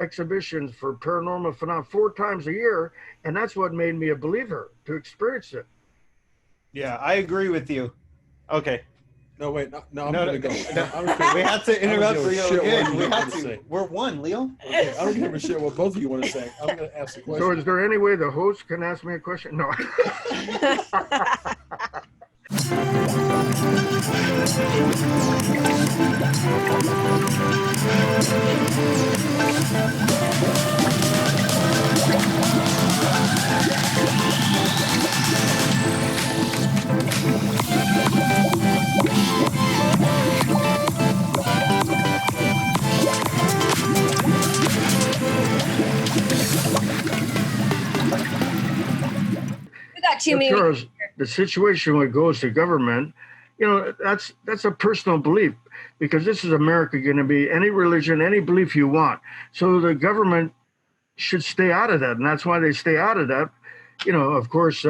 exhibitions for paranormal phenomena 4 times a year, and that's what made me a believer, to experience it. Yeah, I agree with you. Okay. No, wait. No, I'm going to go. We have to interrupt Leo again. We have to. Say. We're one, Leo. Okay, I don't give a shit what both of you want to say. I'm going to ask a question. So is there any way the host can ask me a question? No. We got too many. Charles, the situation with goes to government, that's a personal belief, because this is America, going to be any religion, any belief you want. So the government should stay out of that. And that's why they stay out of that. Of course,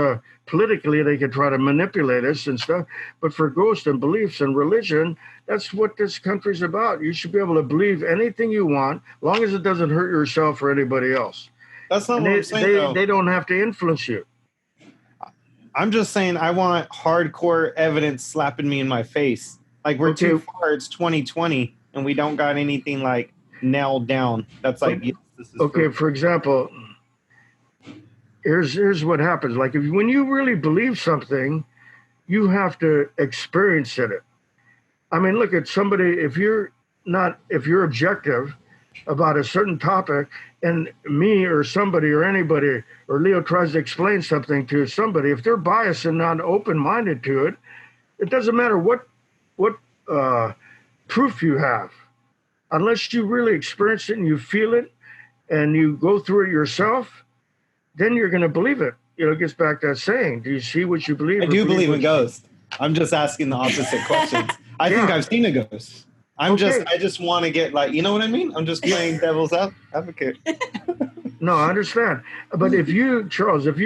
politically, they could try to manipulate us and stuff. But for ghosts and beliefs and religion, that's what this country's about. You should be able to believe anything you want, as long as it doesn't hurt yourself or anybody else. That's not what I'm saying, though. They don't have to influence you. I'm just saying I want hardcore evidence slapping me in my face. Like, we're too far. It's 2020, and we don't got anything, like, nailed down. That's like, yes, this is okay, true. For example, here's what happens. Like, when you really believe something, you have to experience it. I mean, look at somebody, if you're objective about a certain topic, and me or somebody or anybody or Leo tries to explain something to somebody, if they're biased and not open-minded to it, it doesn't matter what proof you have. Unless you really experience it and you feel it and you go through it yourself, then you're going to believe it. It gets back to that saying, do you see what you believe? I do believe in ghosts. I'm just asking the opposite questions. I think I've seen a ghost. I just want to get, like, you know what I mean? I'm just playing devil's advocate. No, I understand. But if you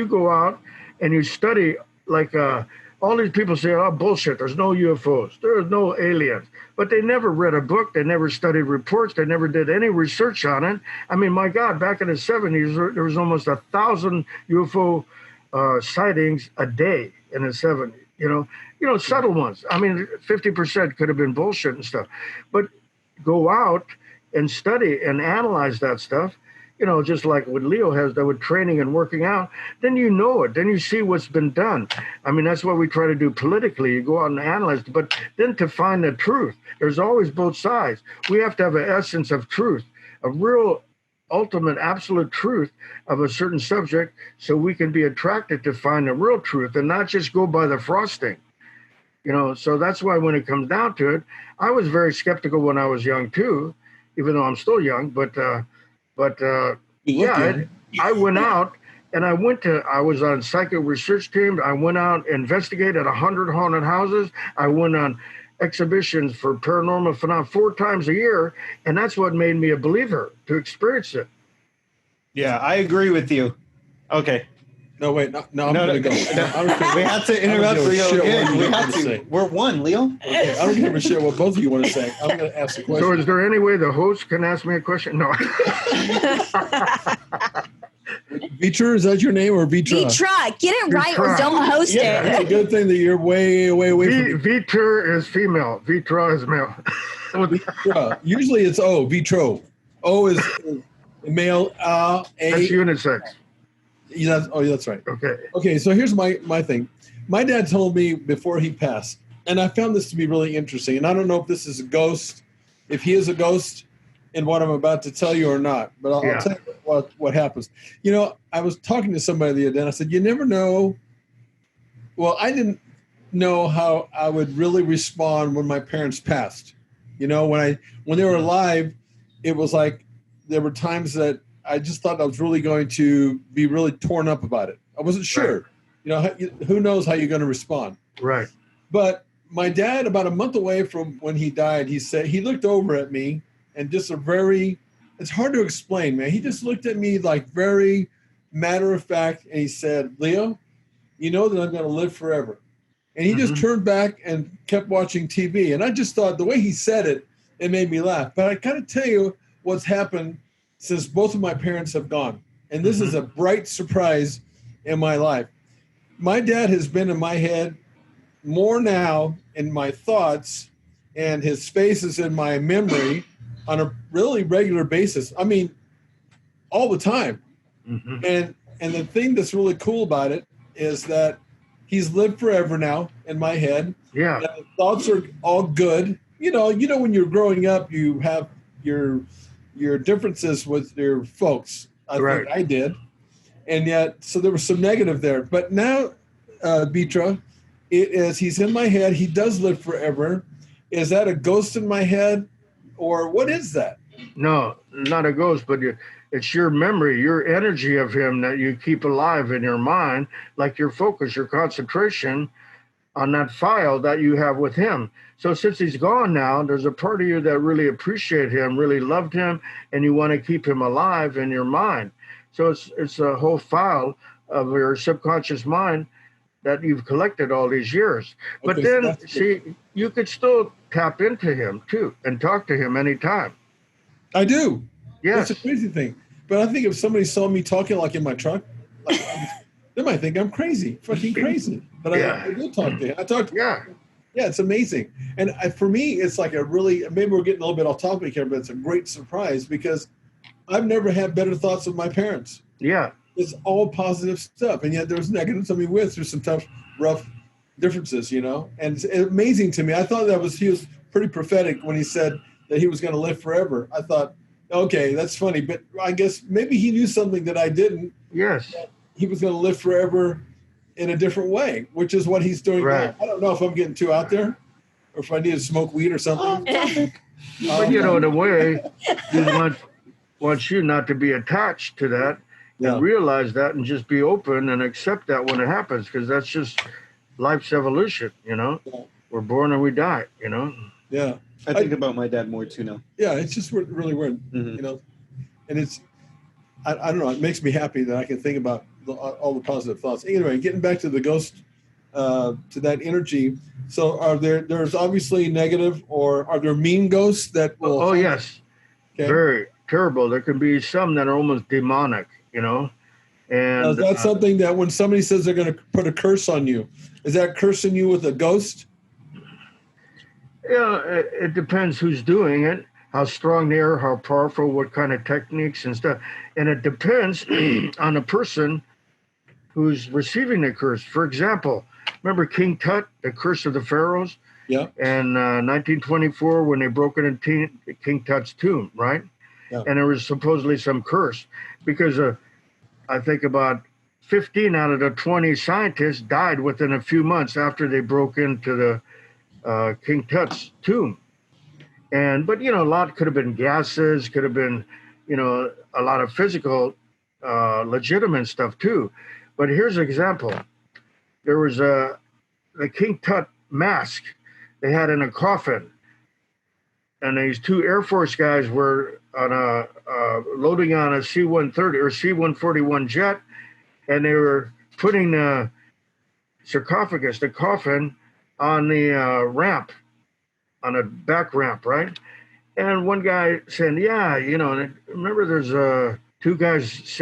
go out and you study, like, all these people say, oh, bullshit, there's no UFOs, there's no aliens. But they never read a book, they never studied reports, they never did any research on it. I mean, my God, back in the 70s, there was almost 1,000 UFO sightings a day in the 70s, subtle ones. I mean, 50% could have been bullshit and stuff. But go out and study and analyze that stuff, just like what Leo has done with training and working out, then you know it. Then you see what's been done. I mean, that's what we try to do politically. You go out and analyze, but then to find the truth, there's always both sides. We have to have an essence of truth, a real ultimate absolute truth of a certain subject, so we can be attracted to find the real truth and not just go by the frosting. So that's why when it comes down to it, I was very skeptical when I was young too, even though I'm still young, I went out and I was on psychic research teams. I went out, investigated 100 haunted houses. I went on exhibitions for paranormal phenomena 4 times a year. And that's what made me a believer, to experience it. Yeah, I agree with you. Okay. No, wait. No, I'm going to go. We have to interrupt Leo again. We have to. We're one, Leo. Okay, I don't give a shit what both of you want to say. I'm going to ask a question. So is there any way the host can ask me a question? No. Vitra, is that your name, or Vitra? Vitra, get it right or don't host it. It's a good thing that you're way away from Vitra is female. Vitra is male. Vitra. Usually it's O, Vitro. O is male. A. That's unisex. Yeah, that's right. Okay, so here's my thing. My dad told me before he passed, and I found this to be really interesting, and I don't know if this is a ghost, if he is a ghost in what I'm about to tell you or not, but I'll tell you what happens. I was talking to somebody the other day, and I said, you never know. Well, I didn't know how I would really respond when my parents passed. When they were alive, it was like there were times that I just thought I was really going to be really torn up about it. I wasn't sure. Right. Who knows how you're going to respond. Right. But my dad, about a month away from when he died, he said, he looked over at me and just it's hard to explain, man. He just looked at me like very matter of fact. And he said, Leo, you know that I'm going to live forever. And he just turned back and kept watching TV. And I just thought the way he said it, it made me laugh. But I kind of tell you what's happened since both of my parents have gone. And this is a bright surprise in my life. My dad has been in my head more now in my thoughts, and his face is in my memory on a really regular basis. I mean, all the time. And the thing that's really cool about it is that he's lived forever now in my head. Yeah. And the thoughts are all good. You know, when you're growing up, you have your differences with your folks. I think I did. And yet, so there was some negative there. But now, Vitra, it is, he's in my head. He does live forever. Is that a ghost in my head? Or what is that? No, not a ghost, but it's your memory, your energy of him that you keep alive in your mind, like your focus, your concentration on that file that you have with him. So since he's gone now, there's a part of you that really appreciate him, really loved him, and you want to keep him alive in your mind. So it's a whole file of your subconscious mind that you've collected all these years. But then, see, you could still tap into him too and talk to him anytime. I do. Yes. That's a crazy thing. But I think if somebody saw me talking like in my truck, like, they might think I'm crazy, fucking crazy. But I do talk to him. I talk to him. Yeah, it's amazing. And for me, it's like a really, maybe we're getting a little bit off topic here, but it's a great surprise because I've never had better thoughts of my parents. Yeah. It's all positive stuff. And yet there's negatives. I mean, we went through some tough, rough differences, you know. And it's amazing to me. I thought he was pretty prophetic when he said that he was going to live forever. I thought, okay, that's funny. But I guess maybe he knew something that I didn't. Yes. He was going to live forever in a different way, which is what he's doing now. I don't know if I'm getting too out there or if I need to smoke weed or something. But, you know, in a way, he wants you not to be attached to that and realize that and just be open and accept that when it happens, because that's just life's evolution, you know. We're born and we die, you know. Yeah. I think about my dad more too now. Yeah, it's just really weird, you know. And it's, I don't know, it makes me happy that I can think about all the positive thoughts. Anyway, getting back to the ghost, to that energy. So there's obviously negative, or are there mean ghosts that will... Oh, yes. Okay. Very terrible. There can be some that are almost demonic, you know. And is that something that when somebody says they're going to put a curse on you, is that cursing you with a ghost? Yeah, it depends who's doing it, how strong they are, how powerful, what kind of techniques and stuff. And it depends on the person who's receiving the curse. For example, remember King Tut, the curse of the pharaohs? Yeah. And 1924, when they broke into King Tut's tomb, right? Yeah. And there was supposedly some curse because I think about 15 out of the 20 scientists died within a few months after they broke into the King Tut's tomb. But, you know, a lot could have been gases, could have been, you know, a lot of physical, legitimate stuff too. But here's an example. There was the King Tut mask they had in a coffin. And these two Air Force guys were on loading on a C-130 or C-141 jet. And they were putting the sarcophagus, the coffin, on the ramp, on a back ramp, right? And one guy said, yeah, you know, remember there's two guys,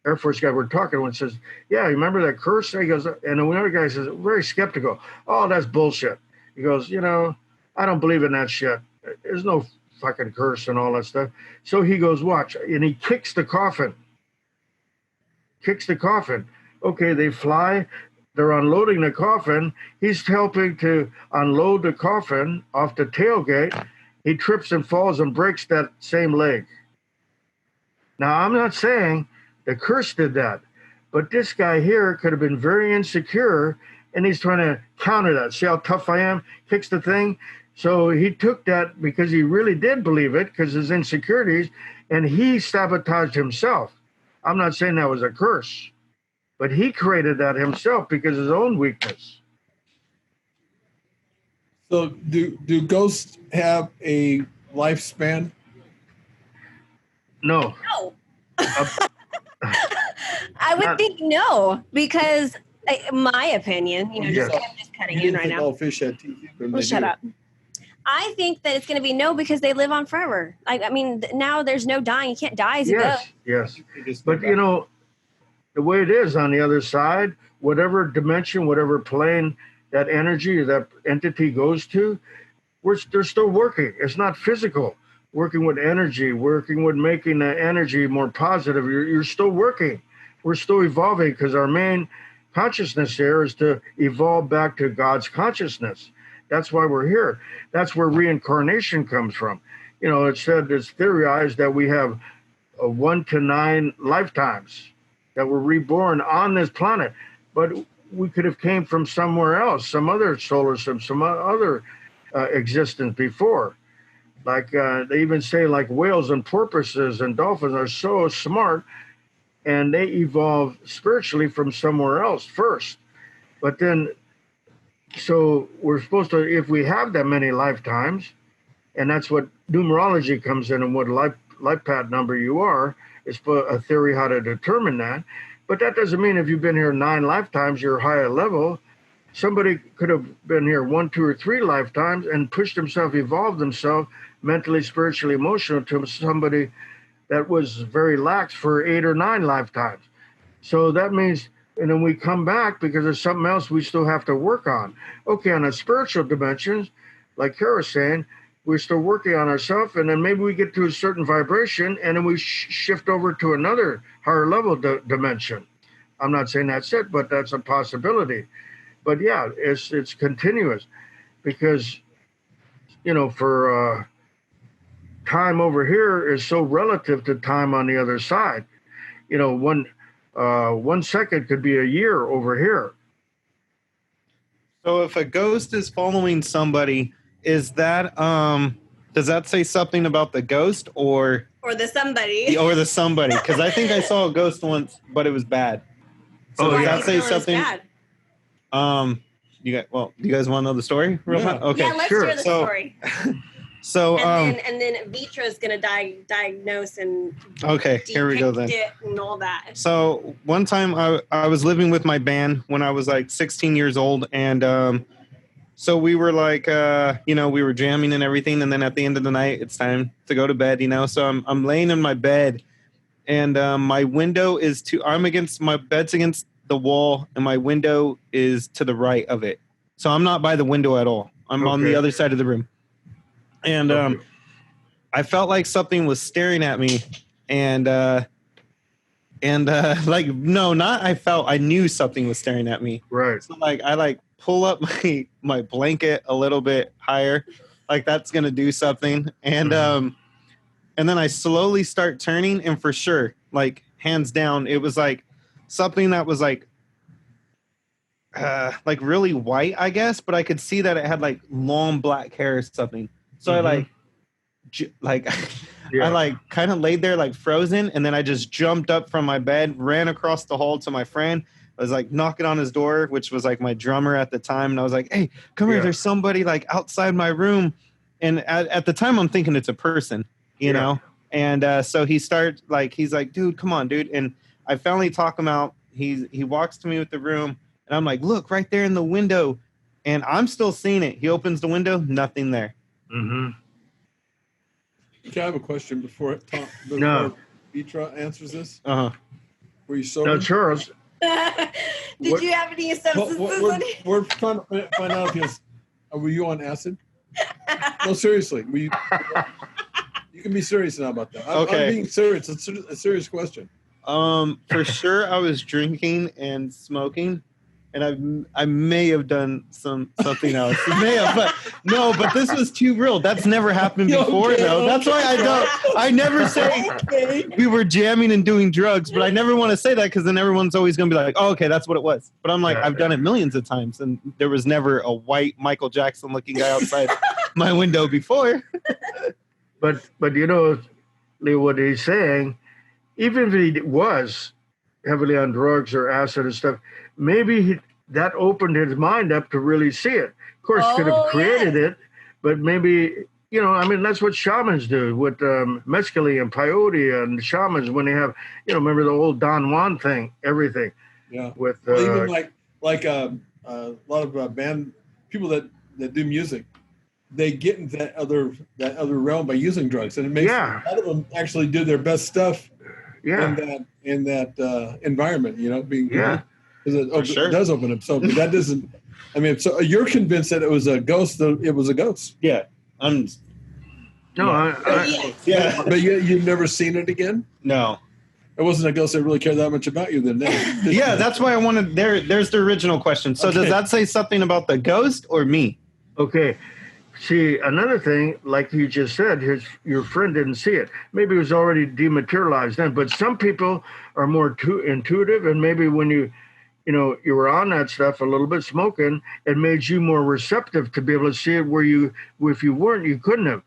Air Force guy we're talking with says, yeah, you remember that curse? And he goes, and another guy says, very skeptical. Oh, that's bullshit. He goes, you know, I don't believe in that shit. There's no fucking curse and all that stuff. So he goes, watch, and he kicks the coffin. Okay, they fly. They're unloading the coffin. He's helping to unload the coffin off the tailgate. He trips and falls and breaks that same leg. Now, I'm not saying the curse did that, but this guy here could have been very insecure, and he's trying to counter that. See how tough I am? Kicks the thing. So he took that because he really did believe it because his insecurities, and he sabotaged himself. I'm not saying that was a curse. But he created that himself because of his own weakness. So do ghosts have a lifespan? No. No. I would think no, because my opinion, you know, just cutting in right now. All fish had teeth. Well, shut up. I think that it's going to be no because they live on forever. I mean, now there's no dying. You can't die as a ghost. Yes. But, you know, the way it is on the other side, whatever dimension, whatever plane that energy, that entity goes to, they're still working. It's not physical. Working with energy, working with making the energy more positive. You're still working. We're still evolving because our main consciousness here is to evolve back to God's consciousness. That's why we're here. That's where reincarnation comes from. You know, it's theorized that we have 1 to 9 lifetimes that we're reborn on this planet, but we could have came from somewhere else, some other solar system, some other existence before. Like they even say, like whales and porpoises and dolphins are so smart, and they evolve spiritually from somewhere else first. But then, so we're supposed to, if we have that many lifetimes, and that's what numerology comes in, and what life path number you are, is a theory how to determine that. But that doesn't mean if you've been here 9 lifetimes, you're higher level. Somebody could have been here 1, 2, or 3 lifetimes and pushed himself, evolved himself mentally, spiritually, emotionally to somebody that was very lax for 8 or 9 lifetimes. So that means, and then we come back because there's something else we still have to work on. Okay, on a spiritual dimensions, like Cara was saying, we're still working on ourselves, and then maybe we get to a certain vibration, and then we shift over to another higher level dimension. I'm not saying that's it, but that's a possibility. But yeah, it's continuous, because, you know, for time over here is so relative to time on the other side. You know, 1 second could be a year over here. So if a ghost is following somebody, is that does that say something about the ghost or the somebody? Or the somebody? Because I think I saw a ghost once, but it was bad. So does that say something? Do you guys want to know the story real fast? Okay. Yeah, let's hear the story. So and then Vitra is going to diagnose and here we go then. And all that. So one time I was living with my band when I was like 16 years old, and so we were like we were jamming and everything, and then at the end of the night it's time to go to bed, so I'm laying in my bed, and my window is my bed's against the wall, and my window is to the right of it, so I'm not by the window at all. I'm on the other side of the room. And I felt like something was staring at me, I knew something was staring at me. Right. So I pull up my blanket a little bit higher, like that's gonna do something, and then I slowly start turning, and for sure, like hands down, it was like something that was like really white, I guess, but I could see that it had like long black hair or something. So I kind of laid there like frozen, and then I just jumped up from my bed, ran across the hall to my friend. I was like knocking on his door, which was like my drummer at the time, and I was like, "Hey, come here! There's somebody like outside my room." And at the time, I'm thinking it's a person, you know. And so he's like, "Dude, come on, dude!" And I finally talk him out. He walks to me with the room, and I'm like, "Look, right there in the window," and I'm still seeing it. He opens the window, nothing there. Mm-hmm. Okay, I have a question before Vitra answers this. Were you sober? No, Charles. Did you have any substances? We're trying to find out if were you on acid? No, seriously. You can be serious now about that. I'm being serious. It's a serious question. For sure, I was drinking and smoking. And I may have done something else. But this was too real. That's never happened before, though. That's why I never say we were jamming and doing drugs, but I never want to say that because then everyone's always going to be like, oh, okay, that's what it was. But I'm like, I've done it millions of times, and there was never a white Michael Jackson looking guy outside my window before. But you know, Leo, what he's saying, even if he was heavily on drugs or acid and stuff, maybe that opened his mind up to really see it. Of course, could have created it, but maybe, that's what shamans do with mescaline and peyote and shamans when they have, remember the old Don Juan thing, everything. Yeah. With even like a lot of band people that do music, they get into that other realm by using drugs, and it makes a lot of them actually do their best stuff in that environment. Because it does open up. So, but that doesn't. I mean, so you're convinced that it was a ghost? It was a ghost. Yeah, No, yeah. But you've never seen it again? No. It wasn't a ghost that really cared that much about you then. Yeah, that's why I wanted. There's the original question. So does that say something about the ghost or me? Okay. See, another thing, like you just said, your friend didn't see it. Maybe it was already dematerialized then. But some people are more intuitive, and maybe when you were on that stuff a little bit smoking, it made you more receptive to be able to see it where if you weren't, you couldn't have.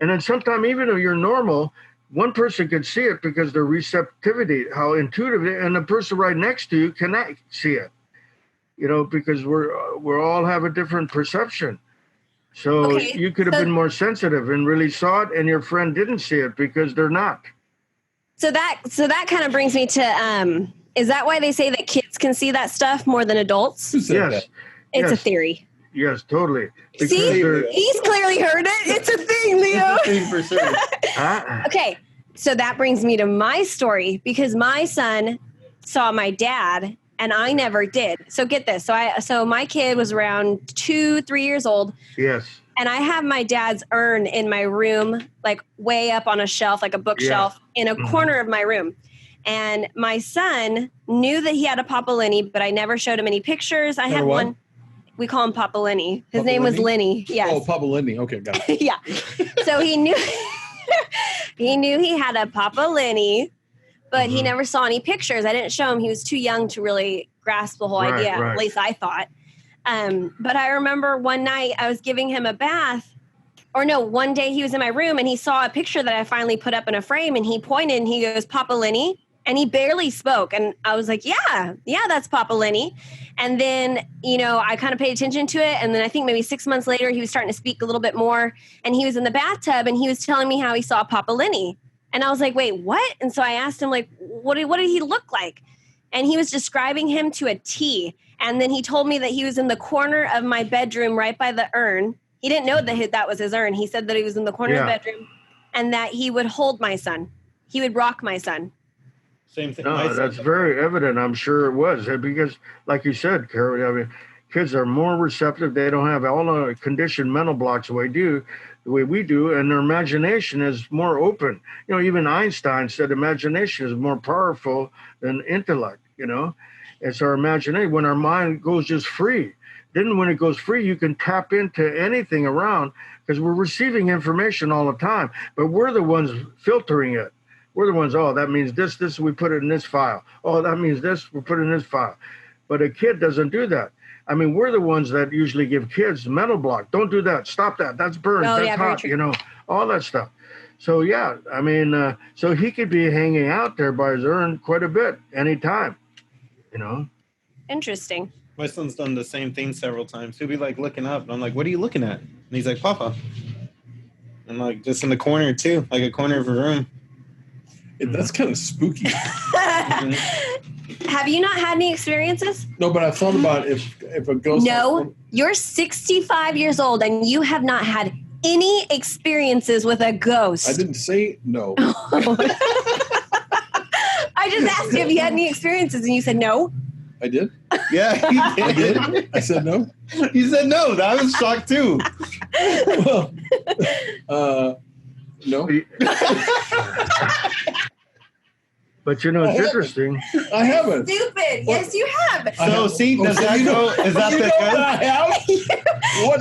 And then sometimes, even if you're normal, one person could see it because their receptivity, how intuitive it is, and the person right next to you cannot see it, because we're all have a different perception. So you could have been more sensitive and really saw it, and your friend didn't see it because they're not. So that kind of brings me to, is that why they say that kids can see that stuff more than adults? Yes. It's a theory. Yes, totally. See, he's clearly heard it. It's a thing, Leo. It's a thing for sure. Okay, so that brings me to my story, because my son saw my dad and I never did. So get this. So my kid was around 2-3 years old. Yes. And I have my dad's urn in my room, like way up on a shelf, like a bookshelf in a corner of my room. And my son knew that he had a Papa Lenny, but I never showed him any pictures. I had one. We call him Papa Lenny. His name was Lenny. Yes. Oh, Papa Lenny. Okay, got it. Yeah. So he knew he had a Papa Lenny, but he never saw any pictures. I didn't show him. He was too young to really grasp the whole idea. Right. At least I thought. But I remember one night I was giving him a bath. One day he was in my room and he saw a picture that I finally put up in a frame, and he pointed and he goes, "Papa Lenny." And he barely spoke. And I was like, yeah, that's Papa Lenny. And then, I kind of paid attention to it. And then I think maybe 6 months later, he was starting to speak a little bit more. And he was in the bathtub and he was telling me how he saw Papa Lenny. And I was like, wait, what? And so I asked him, like, what did he look like? And he was describing him to a T. And then he told me that he was in the corner of my bedroom right by the urn. He didn't know that was his urn. He said that he was in the corner of the bedroom and that he would hold my son. He would rock my son. Same thing. No, that's very evident. I'm sure it was, because, like you said, Cara, I mean, kids are more receptive. They don't have all the conditioned mental blocks the way we do, and their imagination is more open. Even Einstein said imagination is more powerful than intellect. It's our imagination when our mind goes just free. Then when it goes free, you can tap into anything around, because we're receiving information all the time, but we're the ones filtering it. We're the ones, that means this, we put it in this file. Oh, that means this, we put it in this file. But a kid doesn't do that. I mean, we're the ones that usually give kids mental block. Don't do that. Stop that. That's burned. That's hot, all that stuff. So, so he could be hanging out there by his urn quite a bit anytime, Interesting. My son's done the same thing several times. He'll be like looking up, and I'm like, what are you looking at? And he's like, Papa. And like just in the corner too, like a corner of a room. That's kind of spooky. Have you not had any experiences? No, but I thought about if a ghost... No, you're 65 years old and you have not had any experiences with a ghost. I didn't say no. I just asked you if you had any experiences and you said no. I did? Yeah, I did. I said no? You said no. I was shocked too. Well, no. But it's interesting. I haven't. Stupid. Yes, you have. So see, does that go? Is that the good? I have?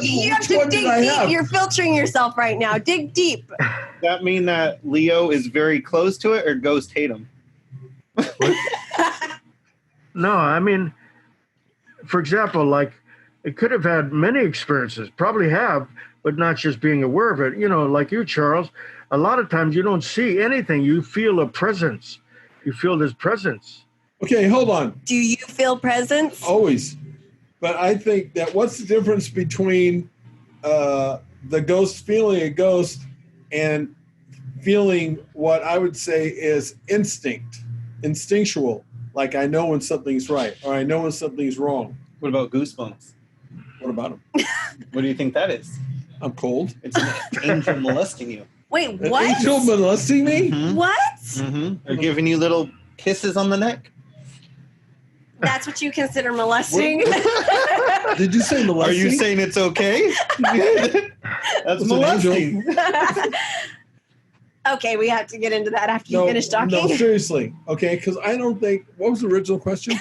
You have to dig deep. You're filtering yourself right now. Dig deep. Does that mean that Leo is very close to it, or ghosts hate him? No, I mean, for example, like it could have had many experiences, probably have, but not just being aware of it. Like you, Charles, a lot of times you don't see anything. You feel a presence. You feel this presence. Okay, hold on. Do you feel presence? Always. But I think that what's the difference between the ghost feeling a ghost and feeling what I would say is instinctual. Like I know when something's right or I know when something's wrong. What about goosebumps? What about them? What do you think that is? I'm cold. It's an angel molesting you. Wait, what? An angel molesting me? Mm-hmm. What? Mm-hmm. They're giving you little kisses on the neck. That's what you consider molesting? Did you say molesting? Are you saying it's okay? That's molesting. Okay, we have to get into that after you finish talking. No, seriously. Okay, because I don't think. What was the original question?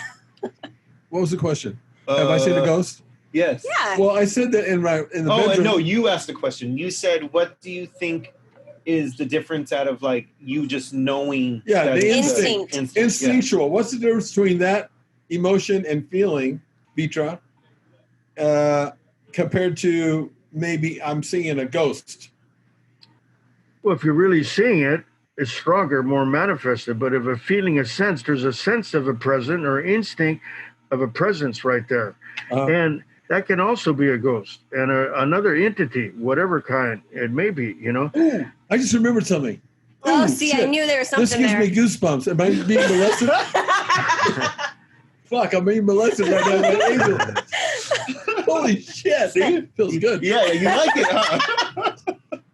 What was the question? Have I seen a ghost? Yes. Yeah. Well, I said that in the bedroom. No, you asked the question. You said, what do you think is the difference out of like you just knowing? Yeah, the instinct. Instinctual. Yeah. What's the difference between that emotion and feeling, Vitra, compared to maybe I'm seeing a ghost? Well, if you're really seeing it, it's stronger, more manifested. But if a feeling, a sense, there's a sense of a present or instinct of a presence right there. And that can also be a ghost and another entity, whatever kind it may be, you know. Ooh, I just remembered something. Oh, see, shit. I knew there was something there. This gives me goosebumps. Am I being molested? Fuck, I'm being molested right now by an angel. Holy shit, dude. Feels good. Yeah, you like it, huh?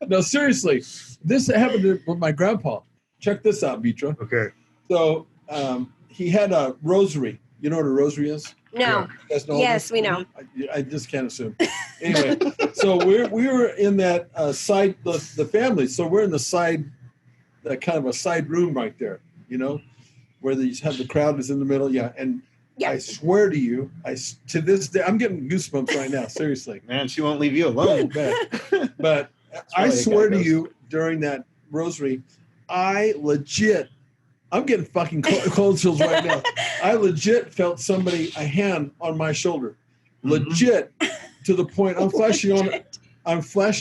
No, seriously. This happened with my grandpa. Check this out, Vitra. Okay. So he had a rosary. You know what a rosary is? No. You guys know yes, we know. I just can't assume. Anyway, so we were in that side, the family. So we're in the side, that kind of a side room right there, you know, where you have the crowd is in the middle. Yeah. And I swear to you, to this day, I'm getting goosebumps right now. Seriously. Man, she won't leave you alone. But I swear to you, during that rosary, I'm getting fucking cold chills right now. I legit felt a hand on my shoulder. Legit, to the point I'm flashing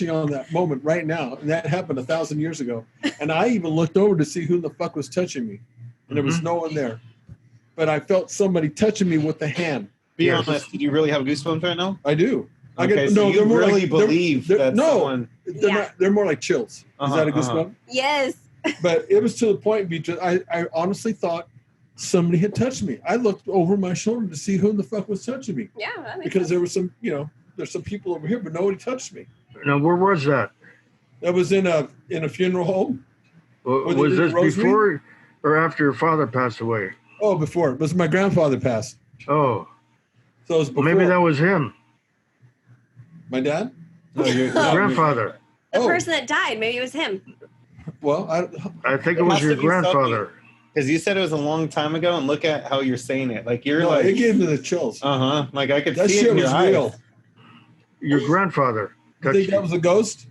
on that moment right now. And that happened 1,000 years ago. And I even looked over to see who the fuck was touching me. And there was no one there. But I felt somebody touching me with the hand. Be honest, did you really have goosebumps right now? I do. Okay, so you really believe that someone... They're more like chills. Is that a goosebump? Yes. But it was to the point because I honestly thought somebody had touched me. I looked over my shoulder to see who the fuck was touching me. Yeah, that makes because sense. There was some, there's some people over here, but nobody touched me. Now, where was that? That was in a funeral home. Was this before or after your father passed away? Oh, before. It was my grandfather passed. Oh. So it was before. Maybe that was him. My dad? No, your grandfather. The person that died, maybe it was him. Well, I think it was your grandfather. Because you said it was a long time ago, and look at how you're saying it. Like you're it gave me the chills. Like I could that see shit it in your was eyes. real. Your grandfather. You think that was a ghost?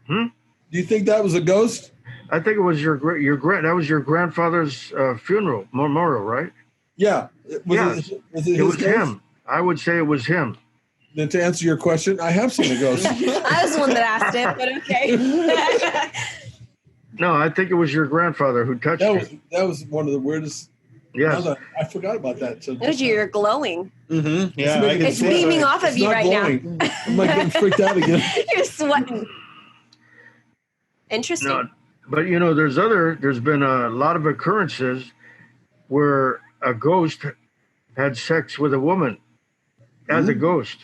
Do you think that was a ghost? I think it was that was your grandfather's funeral memorial, right? Yeah. Was it was him. I would say it was him. Then to answer your question, I have seen a ghost. I was the one that asked it, but okay. No, I think it was your grandfather who touched me. That was one of the weirdest. Yes. I forgot about that. So you're glowing. Mm-hmm. Yeah, it's beaming off of you right glowing. Now. I'm like getting freaked out again. You're sweating. Interesting. No, but there's been a lot of occurrences where a ghost had sex with a woman as a ghost.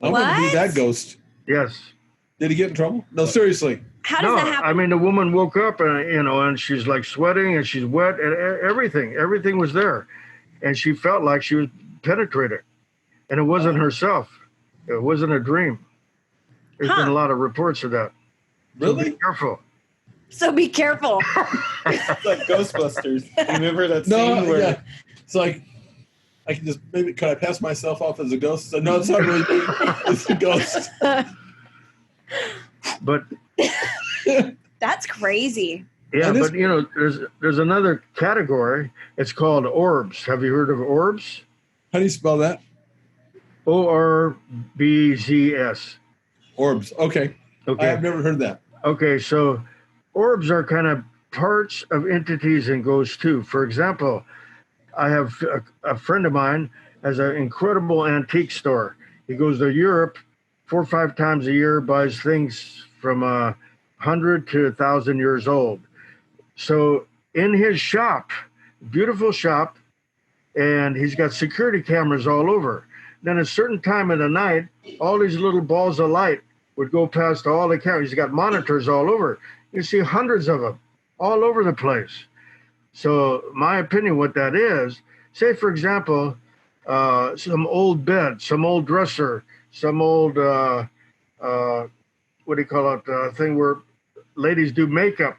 I want to be that ghost. Yes. Did he get in trouble? No, seriously. How does that happen? I mean, the woman woke up and she's like sweating and she's wet and everything was there. And she felt like she was penetrated. And it wasn't herself. It wasn't a dream. There's been a lot of reports of that. Really? So be careful. So be careful. It's like Ghostbusters. Remember that scene where... Yeah. It's like, I can just, maybe, could I pass myself off as a ghost? So, no, it's not really me. It's a ghost. But that's crazy. Yeah, but there's another category. It's called orbs. Have you heard of orbs? How do you spell that? ORBZS. Orbs. Okay. I've never heard that. Okay, so orbs are kind of parts of entities and ghosts too. For example, I have a friend of mine has an incredible antique store. He goes to Europe 4 or 5 times a year, buys things from 100 to 1,000 years old. So in his shop, beautiful shop, and he's got security cameras all over. Then at a certain time of the night, all these little balls of light would go past all the cameras. He's got monitors all over. You see hundreds of them all over the place. So my opinion, what that is, say, for example, some old bed, some old dresser, some old, what do you call it, thing where ladies do makeup.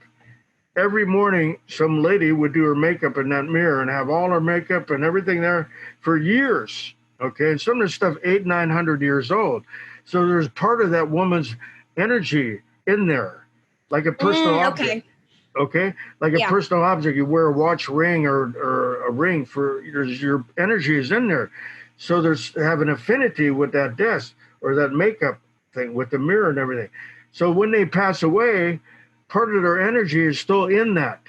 Every morning, some lady would do her makeup in that mirror and have all her makeup and everything there for years. Okay, and some of this stuff 800-900 years old. So there's part of that woman's energy in there, like a personal object. Okay, like a personal object. You wear a watch, ring, or a ring for your energy is in there. So there's have an affinity with that desk or that makeup thing with the mirror and everything. So when they pass away, part of their energy is still in that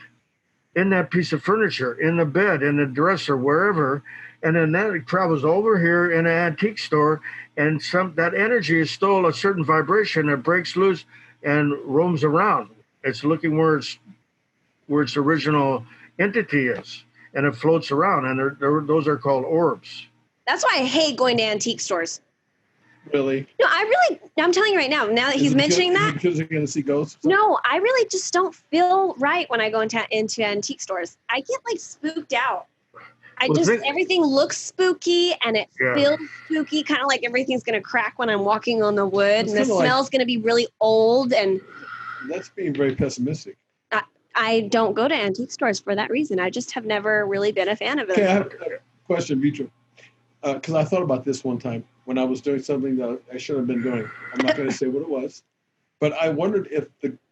piece of furniture, in the bed, in the dresser, wherever. And then that travels over here in an antique store, and that energy is still a certain vibration that breaks loose and roams around. It's looking where its original entity is, and it floats around, and those are called orbs. That's why I hate going to antique stores. Really? No, I'm telling you right now that he's mentioning that. Because you're going to see ghosts? No, I really just don't feel right when I go into antique stores. I get like spooked out. Everything looks spooky and it feels spooky, kind of like everything's going to crack when I'm walking on the wood, and the smell's going to be really old. And that's being very pessimistic. I don't go to antique stores for that reason. I just have never really been a fan of it. Okay, I have a question, Vitra. Because I thought about this one time when I was doing something that I shouldn't have been doing. I'm not going to say what it was, but I wondered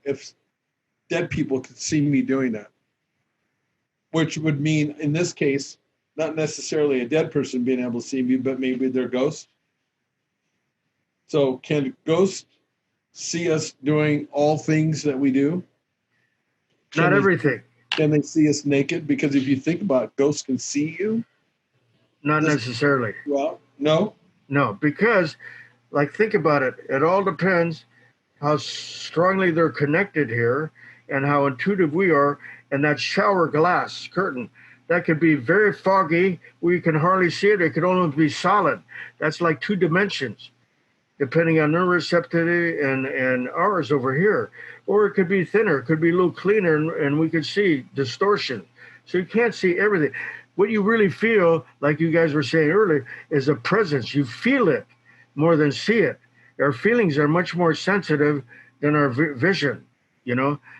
if dead people could see me doing that, which would mean, in this case, not necessarily a dead person being able to see me, but maybe their ghost. So can ghosts see us doing all things that we do? Not everything. Can they see us naked? Because if you think about it, ghosts can see you. Not necessarily. Well, no. No, because, think about it. It all depends how strongly they're connected here and how intuitive we are. And that shower glass curtain, that could be very foggy where you can hardly see it. It could only be solid. That's like 2 dimensions, depending on their receptivity and ours over here. Or it could be thinner. It could be a little cleaner, and we could see distortion. So you can't see everything. What you really feel, like you guys were saying earlier, is a presence. You feel it more than see it. Our feelings are much more sensitive than our vision,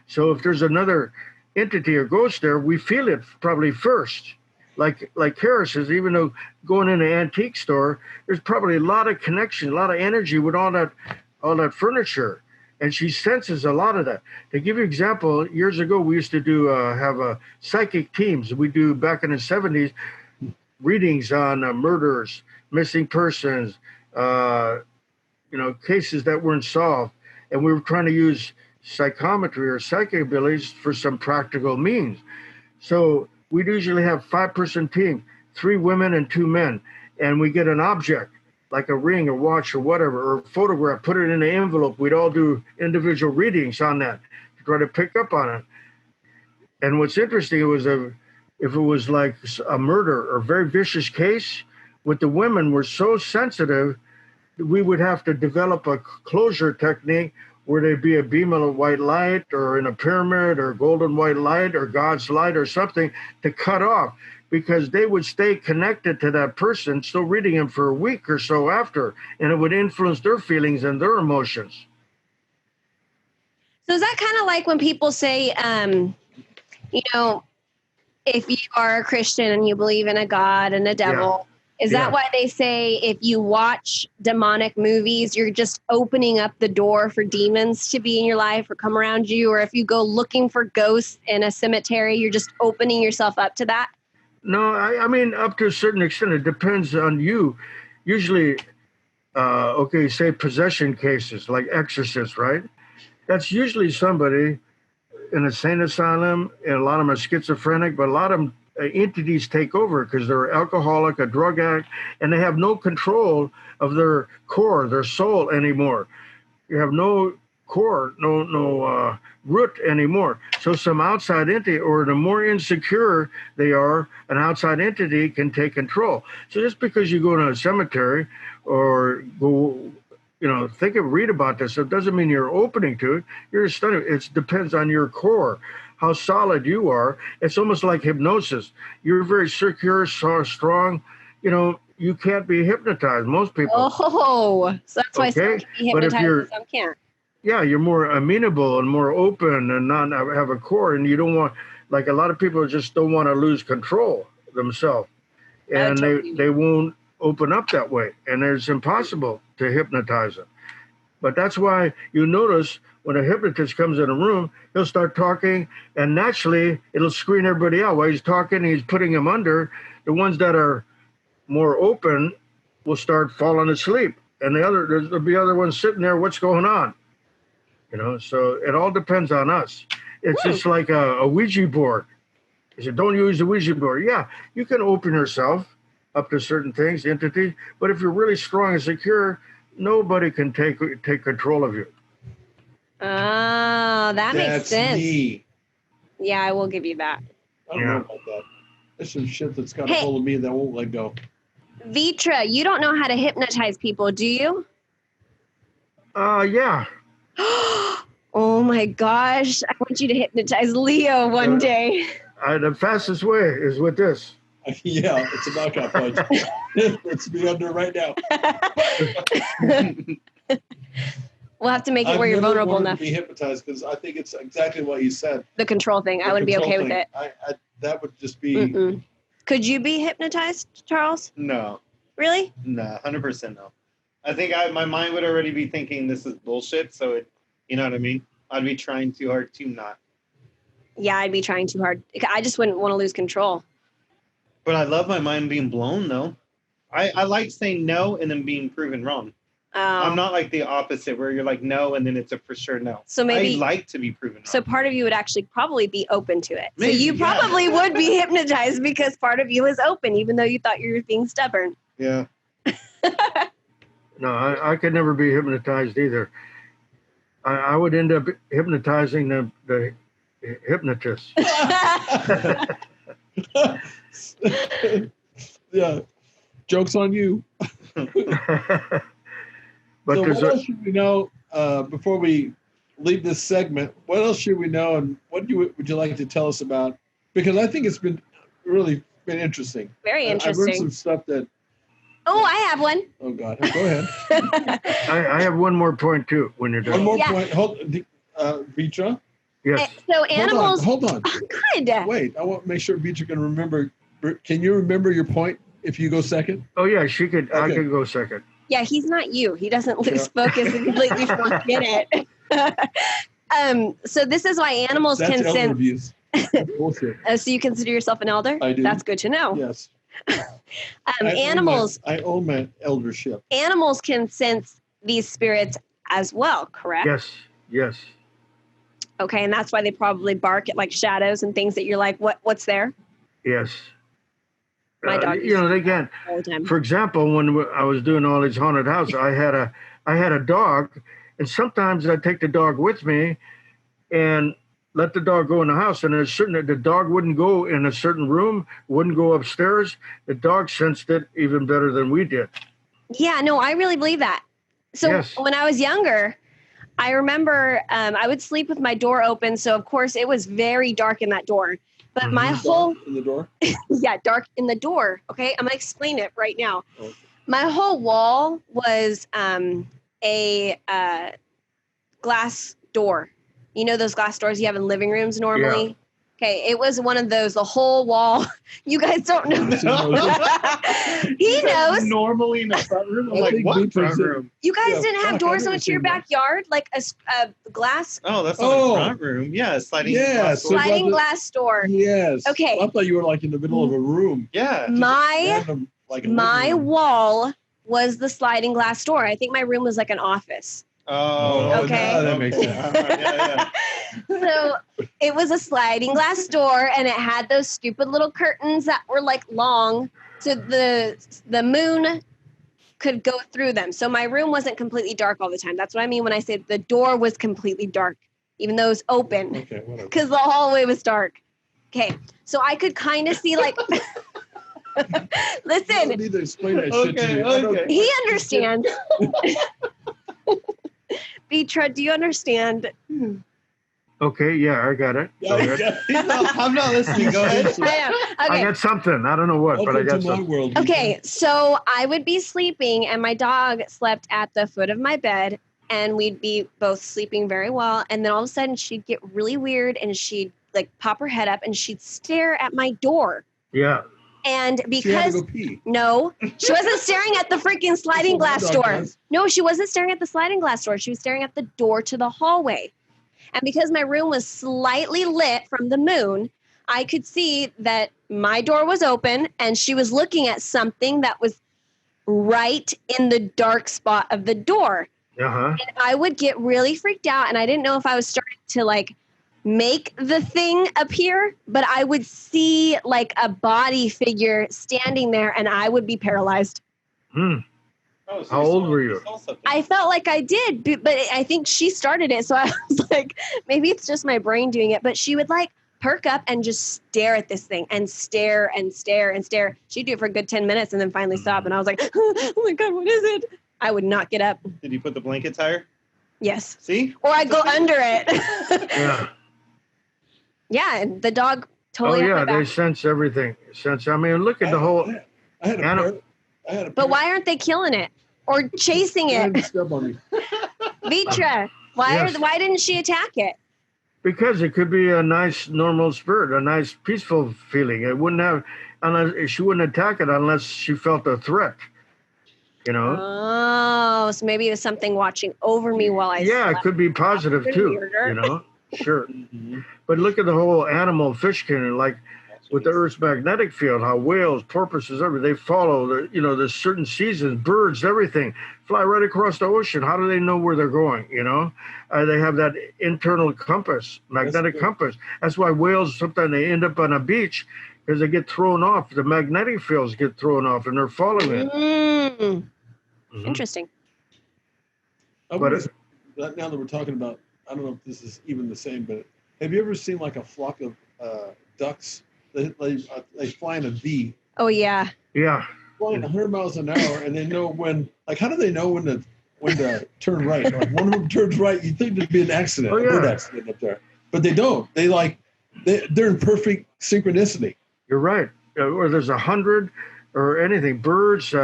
So if there's another entity or ghost there, we feel it probably first. Like Cara says, even though going in an antique store, there's probably a lot of connection, a lot of energy with all that furniture. And she senses a lot of that. To give you an example, years ago, we used to do have psychic teams. We do back in the 70s, readings on murders, missing persons, cases that weren't solved. And we were trying to use psychometry or psychic abilities for some practical means. So we'd usually have 5-person team, 3 women and 2 men. And we get an object, like a ring or watch or whatever, or a photograph, put it in an envelope. We'd all do individual readings on that to try to pick up on it. And what's interesting was if it was like a murder or very vicious case, with the women were so sensitive, we would have to develop a closure technique where there'd be a beam of white light or in a pyramid or golden white light or God's light or something to cut off, because they would stay connected to that person, still reading him for a week or so after, and it would influence their feelings and their emotions. So is that kind of like when people say, if you are a Christian and you believe in a God and a devil, is that why they say if you watch demonic movies, you're just opening up the door for demons to be in your life or come around you? Or if you go looking for ghosts in a cemetery, you're just opening yourself up to that? No, I mean, up to a certain extent, it depends on you. Usually, say possession cases like exorcists, right? That's usually somebody in a sane asylum, and a lot of them are schizophrenic, but a lot of them, entities take over because they're alcoholic, a drug addict, and they have no control of their core, their soul anymore. You have no core, no root anymore. So some outside entity, or the more insecure they are, an outside entity can take control. So just because you go to a cemetery or go, read about this. It doesn't mean you're opening to it. You're studying. It depends on your core, how solid you are. It's almost like hypnosis. You're very secure, so strong. You can't be hypnotized. Most people. Oh, so that's why some can be hypnotized and some can't. Yeah, you're more amenable and more open and not have a core, and you don't want, like a lot of people just don't want to lose control themselves, and they won't open up that way, and it's impossible to hypnotize them. But that's why you notice when a hypnotist comes in a room, he'll start talking, and naturally it'll screen everybody out. While he's talking, he's putting them under. The ones that are more open will start falling asleep, and there'll be other ones sitting there. What's going on? So it all depends on us. It's just like a Ouija board. You said, don't use the Ouija board. Yeah, you can open yourself up to certain things, entities, but if you're really strong and secure, nobody can take control of you. Oh, that makes sense. Me. Yeah, I will give you that. I don't know about that. There's some shit that's got a hold of me that won't let go. Vitra, you don't know how to hypnotize people, do you? Yeah. Oh my gosh. I want you to hypnotize Leo one day. The fastest way is with this. Yeah, it's a knockout punch. Let's be under right now. We'll have to make it where you're vulnerable enough. To be hypnotized, because I think it's exactly what you said. The control thing. I would be okay with it. That would just be... Mm-mm. Could you be hypnotized, Charles? No. Really? No, 100% no. I think my mind would already be thinking this is bullshit, so you know what I mean? I'd be trying too hard to not. Yeah, I'd be trying too hard. I just wouldn't want to lose control. But I love my mind being blown, though. I like saying no and then being proven wrong. I'm not like the opposite where you're like no and then it's a for sure no. So maybe I like to be proven wrong. So part of you would actually probably be open to it. Maybe, so you probably would be hypnotized because part of you is open, even though you thought you were being stubborn. Yeah. No, I could never be hypnotized either. I would end up hypnotizing the hypnotist. Yeah. Joke's on you. But so what else should we know before we leave this segment? What else should we know, and what would you like to tell us about? Because I think it's been interesting. Very interesting. I've learned some stuff that... Oh, I have one. Oh, God. Go ahead. I have one more point, too, when you're done. One more point. Hold, Vitra? Yes. So animals... Hold on. Oh, good. Wait, I want to make sure Vitra can remember. Can you remember your point if you go second? Oh, yeah, she could. Okay. I could go second. Yeah, he's not you. He doesn't lose focus and completely forget it. So this is why animals That's can sense... Views. Bullshit. So you consider yourself an elder? I do. That's good to know. Yes. Animals. I own my eldership. Animals can sense these spirits as well, correct? Yes. Okay, and that's why they probably bark at like shadows and things that you're like, what's there? Yes. My dog. They can. All the time. For example, when I was doing all these haunted houses, I had a dog, and sometimes I'd take the dog with me, and let the dog go in the house, and the dog wouldn't go in a certain room, wouldn't go upstairs. The dog sensed it even better than we did. Yeah, no, I really believe that. So When I was younger, I remember I would sleep with my door open. So of course it was very dark in that door, but my whole in the door. Yeah, dark in the door. Okay, I'm gonna explain it right now. Okay. My whole wall was a glass door. You know those glass doors you have in living rooms normally? Yeah. Okay, it was one of those, the whole wall. You guys don't know. He knows. Normally in a front room? I'm like, what front room? You guys didn't have doors into your backyard? Like a glass? Oh, that's not a front room. Yeah, sliding glass door. Sliding glass door. Yes. Okay. I thought you were like in the middle of a room. Yeah. My wall was the sliding glass door. I think my room was like an office. Oh, okay. No, that makes sense. Yeah. So it was a sliding glass door, and it had those stupid little curtains that were like long, so the moon could go through them. So my room wasn't completely dark all the time. That's what I mean when I say the door was completely dark, even though it was open. Okay, whatever. Because the hallway was dark. Okay, so I could kind of see like. Listen. I don't need to explain that shit to you. Okay. He understands. Vitra, do you understand? Okay, yeah, I got it. I'm not listening. Go ahead. Okay. I got something. I don't know what, but I got something. World, okay, so I would be sleeping, and my dog slept at the foot of my bed, and we'd be both sleeping very well. And then all of a sudden, she'd get really weird, and she'd like pop her head up, and she'd stare at my door. Yeah. And because she had to go pee. No, she wasn't staring at the freaking sliding glass door. No, she wasn't staring at the sliding glass door. She was staring at the door to the hallway. And because my room was slightly lit from the moon, I could see that my door was open and she was looking at something that was right in the dark spot of the door. Uh-huh. And I would get really freaked out, and I didn't know if I was starting to like make the thing appear, but I would see like a body figure standing there and I would be paralyzed. Oh, so how old were you? I felt like I did, but I think she started it. So I was like, maybe it's just my brain doing it. But she would like perk up and just stare at this thing and stare and stare and stare. She'd do it for a good 10 minutes and then finally stop. And I was like, oh my God, what is it? I would not get up. Did you put the blankets higher? Yes. See? Or I'd go under it. Yeah. Yeah, and the dog totally. Oh yeah, they sense everything. I mean, look at the whole. I had a but why aren't they killing it or chasing it? Step on me. Vitra, why didn't she attack it? Because it could be a nice, normal spirit, a nice, peaceful feeling. It wouldn't have, unless she wouldn't attack it unless she felt a threat. You know. Oh, so maybe it was something watching over me while I. Yeah, slept. it could be positive too. Weirder. You know. Sure. But look at the whole animal fish kingdom, like with the Earth's magnetic field, how whales, porpoises, everything, they follow there's certain seasons, birds, everything fly right across the ocean. How do they know where they're going? You know, they have that internal compass, magnetic compass. That's why whales, sometimes they end up on a beach because they get thrown off. The magnetic fields get thrown off and they're following it. Mm-hmm. Interesting. But now that we're talking about, I don't know if this is even the same, but have you ever seen like a flock of ducks? They fly in a V. Oh yeah. Yeah. Flying 100 miles an hour, and they know when. Like, how do they know when to turn right? Like, one of them turns right, you'd think there'd be an accident, a bird accident up there, but they don't. They're in perfect synchronicity. You're right. Or there's 100 or anything. Birds,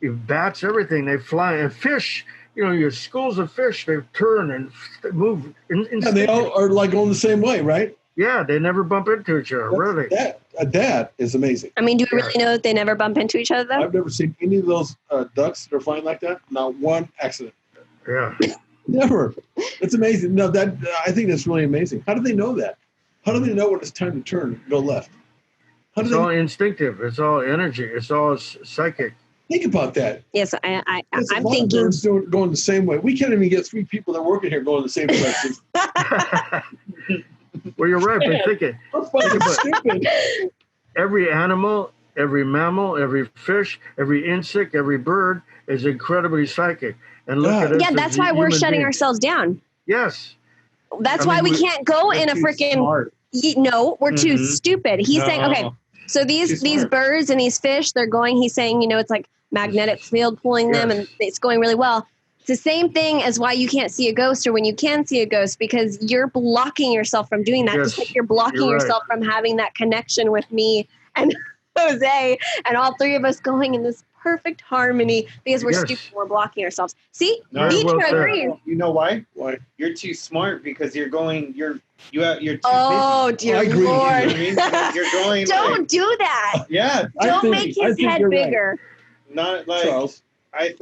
bats, everything. They fly. And fish. Your schools of fish, they turn and move. And they all are like going the same way, right? Yeah, they never bump into each other, really. That is amazing. I mean, do we really know that they never bump into each other, though? I've never seen any of those ducks that are flying like that. Not one accident. Yeah. Never. It's amazing. No, I think that's really amazing. How do they know that? How do they know when it's time to turn, go left? It's all instinctive. It's all energy. It's all psychic. Think about that. Yes, I'm thinking. Birds going the same way. We can't even get 3 people that are working here going the same direction. Well, you're right, but think it. Stupid. Every animal, every mammal, every fish, every insect, every bird is incredibly psychic. And look at it. Yeah, that's why we're shutting ourselves down. Yes. That's why we can't go in a freaking. No, we're too stupid. He's saying, okay, so these birds and these fish, they're going. He's saying, it's like magnetic field pulling them, and it's going really well. It's the same thing as why you can't see a ghost or when you can see a ghost, because you're blocking yourself from doing that. Just like you're blocking yourself from having that connection with me and Jose and all 3 of us going in this perfect harmony because we're stupid. We're blocking ourselves. See, Vitra agrees. You know why? Why? You're too smart because you're too Oh, busy. dear Lord. You're going. Don't do that. Yeah. Don't make his head bigger. Right. Not like Charles. I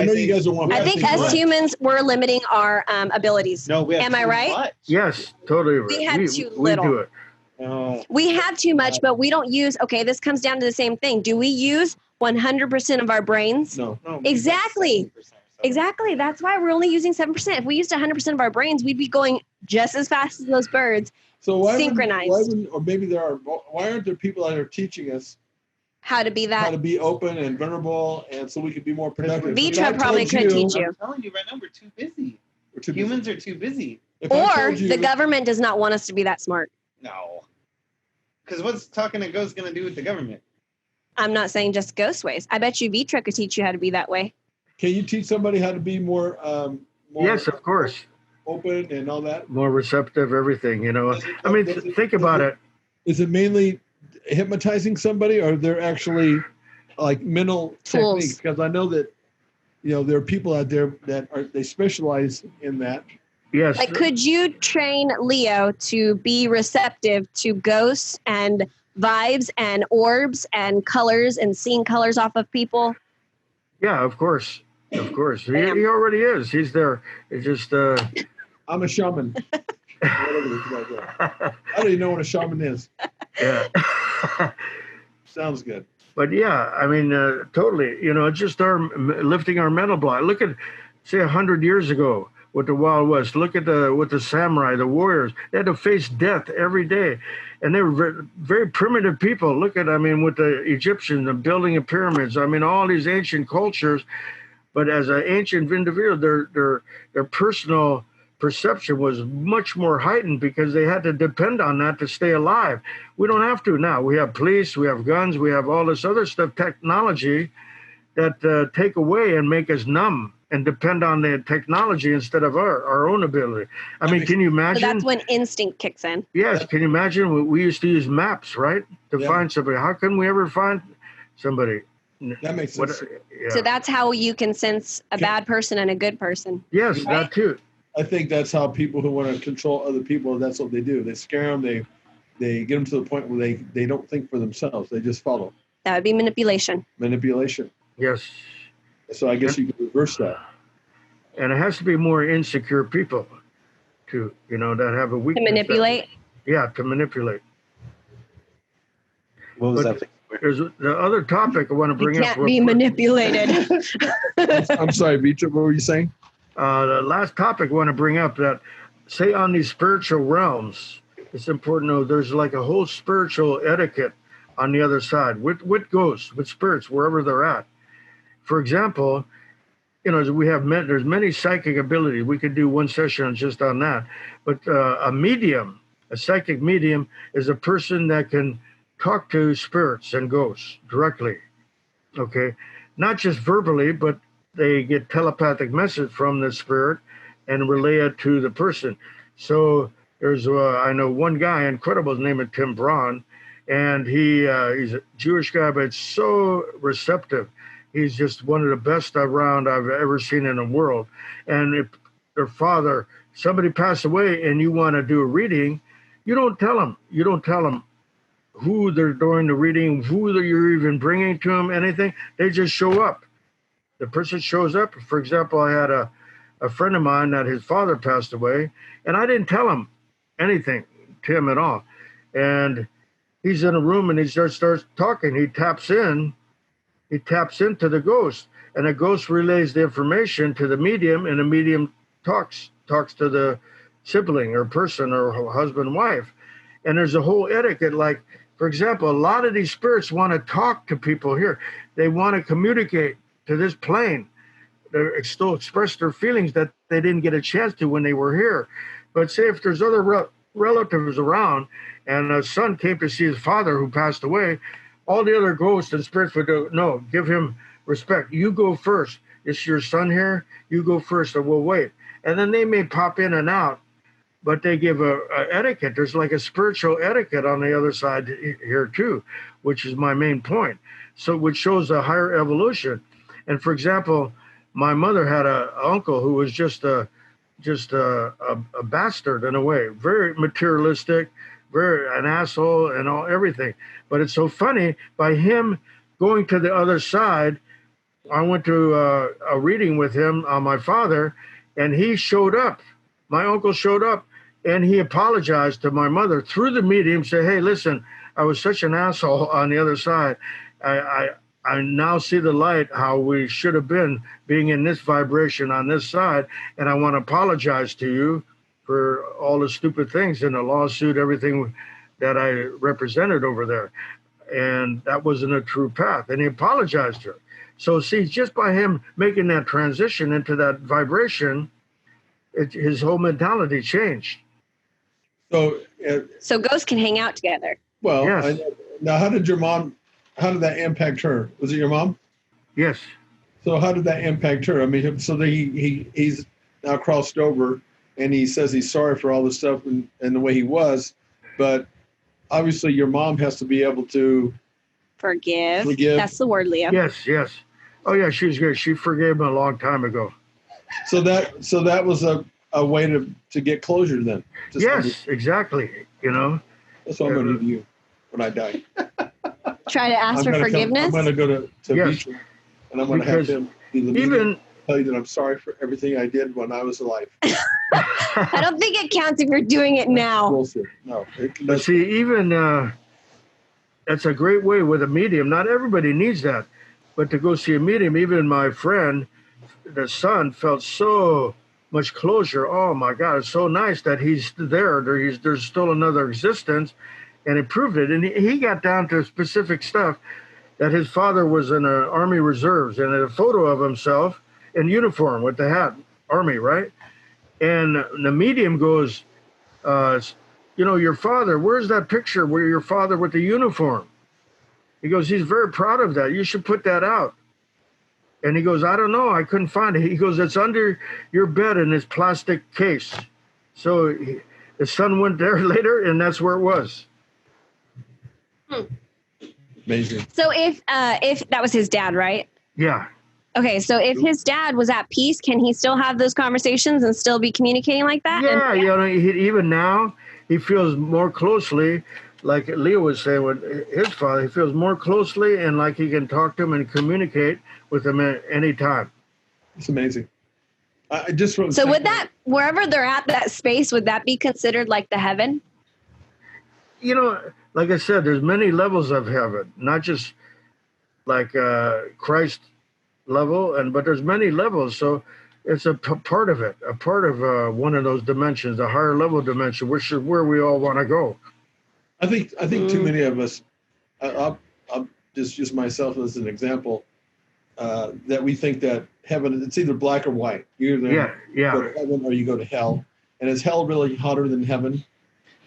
know you guys don't want. I think as humans, we're limiting our abilities. No, we have Am I right? Much. Yes, totally right. We have too little. We do it. No. We have too much, but we don't use. Okay, this comes down to the same thing. Do we use 100% of our brains? No. Exactly. Exactly. That's why we're only using 7%. If we used 100% of our brains, we'd be going just as fast as those birds. So why synchronized. Why aren't there people that are teaching us how to be how to be open and vulnerable, and so we could be more productive? Vitra probably could teach you. I'm telling you right now, we're too busy. Humans are too busy. Or the government does not want us to be that smart. No. Because what's talking to ghosts going to do with the government? I'm not saying just ghost ways. I bet you Vitra could teach you how to be that way. Can you teach somebody how to be more Yes, of course. Open and all that. More receptive, everything. I mean, think about it. Is it mainly hypnotizing somebody, or they're actually like mental techniques? Because I know that there are people out there that they specialize in that. Yes. Like, could you train Leo to be receptive to ghosts and vibes and orbs and colors and seeing colors off of people? Yeah, of course. Of course. He already is. He's there. It's just... I'm a shaman. I don't even know what a shaman is. Yeah. Sounds good. But yeah, I mean, totally. It's just lifting our mental block. Look at, say, 100 years ago with the Wild West. Look at with the samurai, the warriors. They had to face death every day. And they were very, very primitive people. Look at, with the Egyptians, the building of pyramids. All these ancient cultures. But as an ancient individual, their personal perception was much more heightened because they had to depend on that to stay alive. We don't have to now. We have police, we have guns, we have all this other stuff, technology that take away and make us numb and depend on the technology instead of our own ability. Can you imagine? So that's when instinct kicks in. Yes. Can you imagine? We used to use maps, right? To find somebody. How can we ever find somebody? That makes sense. So that's how you can sense a bad person and a good person. Yes, right? That too. I think that's how people who want to control other people, that's what they do. They scare them. They get them to the point where they don't think for themselves. They just follow. That would be manipulation. Manipulation. Yes. So I guess you could reverse that. And it has to be more insecure people to, that have a weakness. To manipulate? To manipulate. What was that? There's the other topic I want to bring up. You can't be manipulated. I'm sorry, Vitra, what were you saying? The last topic I want to bring up that, say, on these spiritual realms, it's important to know there's like a whole spiritual etiquette on the other side with ghosts, with spirits, wherever they're at. For example, there's many psychic abilities. We could do one session just on that. But a psychic medium is a person that can talk to spirits and ghosts directly. Okay. Not just verbally, but they get telepathic message from the spirit and relay it to the person. So there's, I know one guy, incredible, his name is Tim Braun, and he's a Jewish guy, but so receptive. He's just one of the best around I've ever seen in the world. And if their father, somebody passed away and you want to do a reading, you don't tell them. You don't tell them who they're doing the reading, who you're even bringing to them, anything. They just show up. The person shows up. For example, I had a friend of mine that his father passed away, and I didn't tell him anything to him at all. And he's in a room and he starts talking. He taps into the ghost, and the ghost relays the information to the medium, and the medium talks to the sibling or person or husband, wife. And there's a whole etiquette. Like, for example, a lot of these spirits want to talk to people here. They want to communicate to this plane. They still express their feelings that they didn't get a chance to when they were here. But say if there's other relatives around and a son came to see his father who passed away, all the other ghosts and spirits would go, no, give him respect. You go first. It's your son here. You go first, and we'll wait. And then they may pop in and out, but they give a etiquette. There's like a spiritual etiquette on the other side here too, which is my main point. So which shows a higher evolution. And for example, my mother had an uncle who was just a bastard in a way, very materialistic, very an asshole and everything. But it's so funny, by him going to the other side, I went to a reading with him on my father, and he showed up. My uncle showed up, and he apologized to my mother through the medium, said, hey, listen, I was such an asshole on the other side. I now see the light, how we should have been being in this vibration on this side, and I want to apologize to you for all the stupid things in the lawsuit, everything that I represented over there. And that wasn't a true path. And he apologized to her. So see, just by him making that transition into that vibration, his whole mentality changed. So ghosts can hang out together. Well, yes. Now how did that impact her? Was it your mom? Yes. So how did that impact her? I mean, so that he's now crossed over, and he says he's sorry for all the stuff and the way he was, but obviously your mom has to be able to forgive. That's the word, Leo. Yes. Oh yeah, she's good. She forgave him a long time ago. So that was a way to get closure then. Yes, exactly. You know. That's what I'm going to do you when I die. Try to ask for forgiveness. I'm going to go to Vitra, and I'm going to have him tell you that I'm sorry for everything I did when I was alive. I don't think it counts if you're doing it now. Bullshit. No. But see, even that's a great way with a medium. Not everybody needs that, but to go see a medium, even my friend, the son, felt so much closure. Oh my God, it's so nice that he's there. There's still another existence, and it proved it. And he got down to specific stuff that his father was in the Army Reserves, and a photo of himself in uniform with the hat, Army, right? And the medium goes, your father, where's that picture where your father with the uniform? He goes, he's very proud of that. You should put that out. And he goes, I don't know. I couldn't find it. He goes, it's under your bed in this plastic case. So the son went there later, and that's where it was. Amazing. So if that was his dad, right? Yeah. Okay, so if his dad was at peace, can he still have those conversations and still be communicating like that? Yeah, even now he feels more closely, like Leo was saying with his father, he feels more closely and like he can talk to him and communicate with him at any time. It's amazing. So would that, wherever they're at, that space, would that be considered like the heaven? Like I said, there's many levels of heaven, not just like Christ level, but there's many levels. So it's a part of it, a part of one of those dimensions, a higher level dimension, which is where we all want to go. I think too many of us, I'll just use myself as an example, that we think that heaven, it's either black or white. You either go to heaven or you go to hell. And is hell really hotter than heaven?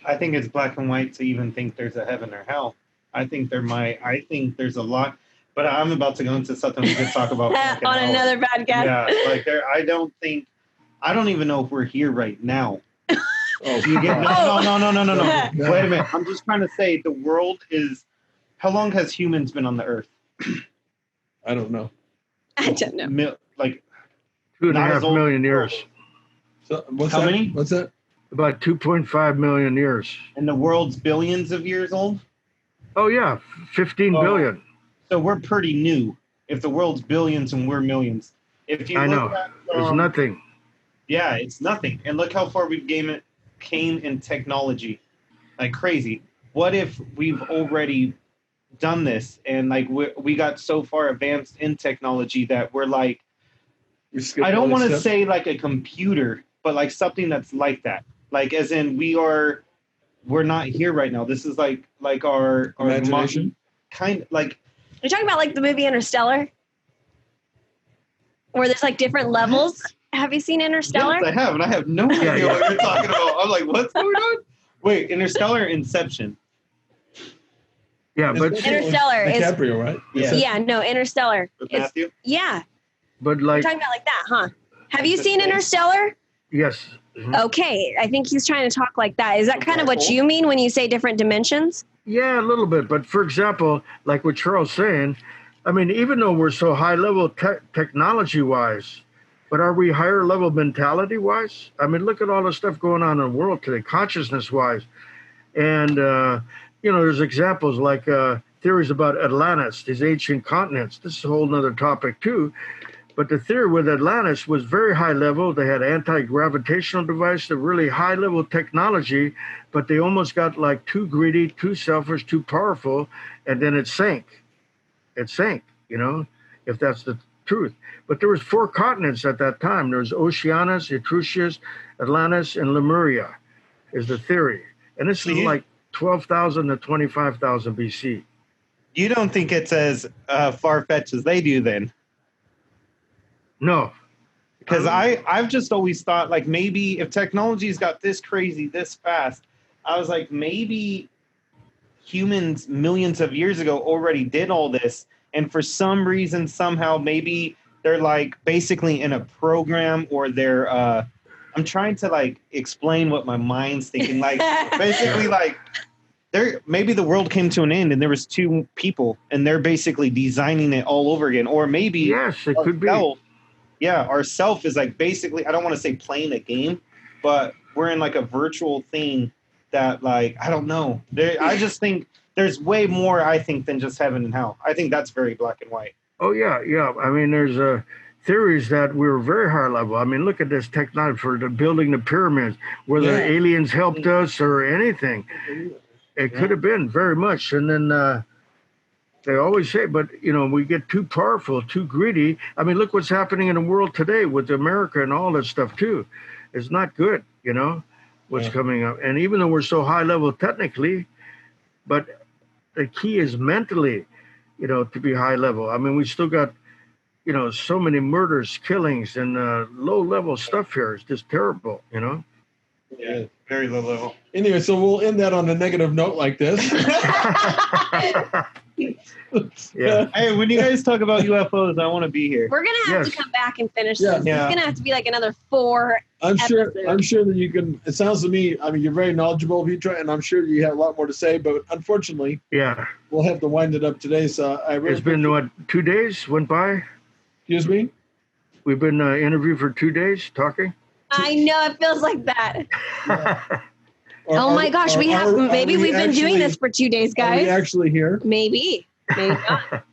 I think it's black and white to even think there's a heaven or hell. I think there's a lot. But I'm about to go into something we could talk about on another podcast. Yeah, I don't even know if we're here right now. Oh, No. Wait a minute. I'm just trying to say the world is. How long has humans been on the earth? I don't know. I don't know. 2.5 million years. So how many? What's that? About 2.5 million years. And the world's billions of years old? Oh yeah, 15 billion. So we're pretty new. If the world's billions and we're millions. If you look at, it's nothing. Yeah, it's nothing. And look how far we've came in technology. Like crazy. What if we've already done this and like we got so far advanced in technology that we're like, I don't want to say like a computer, but like something that's like that. Like as in we're not here right now. This is like our imagination. Kind of like. You're talking about like the movie Interstellar, where there's like different levels. Have you seen Interstellar? Yes, I have, and I have no idea what you're talking about. I'm like, what's going on? Wait, Interstellar, Inception. Yeah, but Interstellar is DiCaprio, right? Yeah, no, Interstellar. With Matthew? Yeah. But like, you're talking about like that, huh? Have you seen Interstellar? Yes. Mm-hmm. Okay, I think he's trying to talk like that. Is that kind of what you mean when you say different dimensions? Yeah, a little bit. But for example, like what Charles saying, I mean, even though we're so high level technology wise, but are we higher level mentality wise? I mean, look at all the stuff going on in the world today, consciousness wise. And, there's examples like theories about Atlantis, these ancient continents. This is a whole nother topic too. But the theory with Atlantis was very high level. They had anti-gravitational device, the really high level technology, but they almost got like too greedy, too selfish, too powerful, and then it sank. It sank, if that's the truth. But there was 4 continents at that time. There was Oceanus, Etruscus, Atlantis, and Lemuria is the theory. And this is like 12,000 to 25,000 BC. You don't think it's as far-fetched as they do then? No. Because I've just always thought, like, maybe if technology's got this crazy, this fast, I was like, maybe humans millions of years ago already did all this. And for some reason, somehow, maybe they're like basically in a program, or they're I'm trying to like explain what my mind's thinking. Like basically like maybe the world came to an end and there was two people and they're basically designing it all over again. Or maybe yes, it could be. Yeah, our self is like basically, I don't want to say playing a game, but we're in like a virtual thing that like, I don't know. I just think there's way more, I think, than just heaven and hell. I think that's very black and white. Oh, yeah. I mean, there's theories that we're very high level. I mean, look at this technology for building the pyramids, whether aliens helped us or anything. It could have been very much. And then they always say, but, we get too powerful, too greedy. I mean, look what's happening in the world today with America and all that stuff, too. It's not good, what's coming up. And even though we're so high level technically, but the key is mentally, to be high level. I mean, we still got, so many murders, killings, and low level stuff here. It's just terrible, Yeah, very low level. Anyway, so we'll end that on a negative note like this. Yeah. Hey, when you guys talk about UFOs, I want to be here. We're gonna have to come back and finish this. Yeah. It's gonna have to be like another 4 episodes. I'm sure that you can. It sounds to me, I mean, you're very knowledgeable, Vitra, and I'm sure you have a lot more to say. But unfortunately, we'll have to wind it up today. So it's been what, 2 days went by? Excuse me. We've been interviewed for 2 days talking. I know it feels like that. Yeah. Oh my gosh, we've been doing this for 2 days, guys. Are we actually here? Maybe not.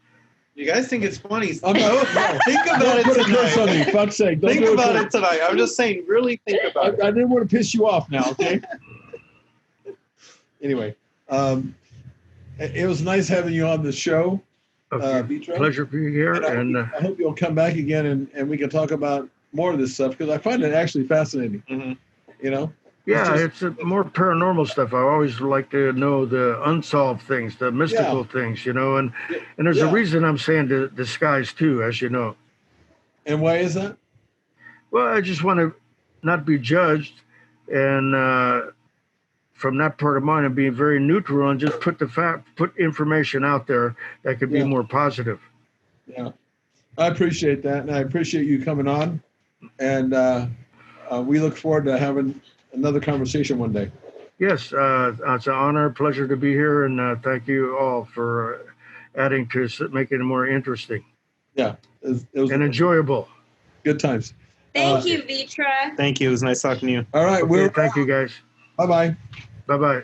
You guys think it's funny? No. Think about it tonight. Fuck's sake. Think about it tonight. I'm just saying, really think about it. I didn't want to piss you off now, okay? Anyway, it was nice having you on the show, Vitra. Pleasure being here. And I hope you'll come back again and we can talk about more of this stuff because I find it actually fascinating. Mm-hmm. Yeah, it's more paranormal stuff. I always like to know the unsolved things, the mystical things, and there's a reason I'm saying the skies too, as you know. And why is that? Well, I just want to not be judged, and from that part of mine, and being very neutral and just put information out there that could be more positive. Yeah, I appreciate that, and I appreciate you coming on, and we look forward to having another conversation one day. Yes, it's an honor, pleasure to be here, and thank you all for adding to making it more interesting. Yeah, it was and enjoyable. Good times. Thank you, Vitra. Thank you. It was nice talking to you. All right, thank you, guys. Bye-bye. Bye-bye.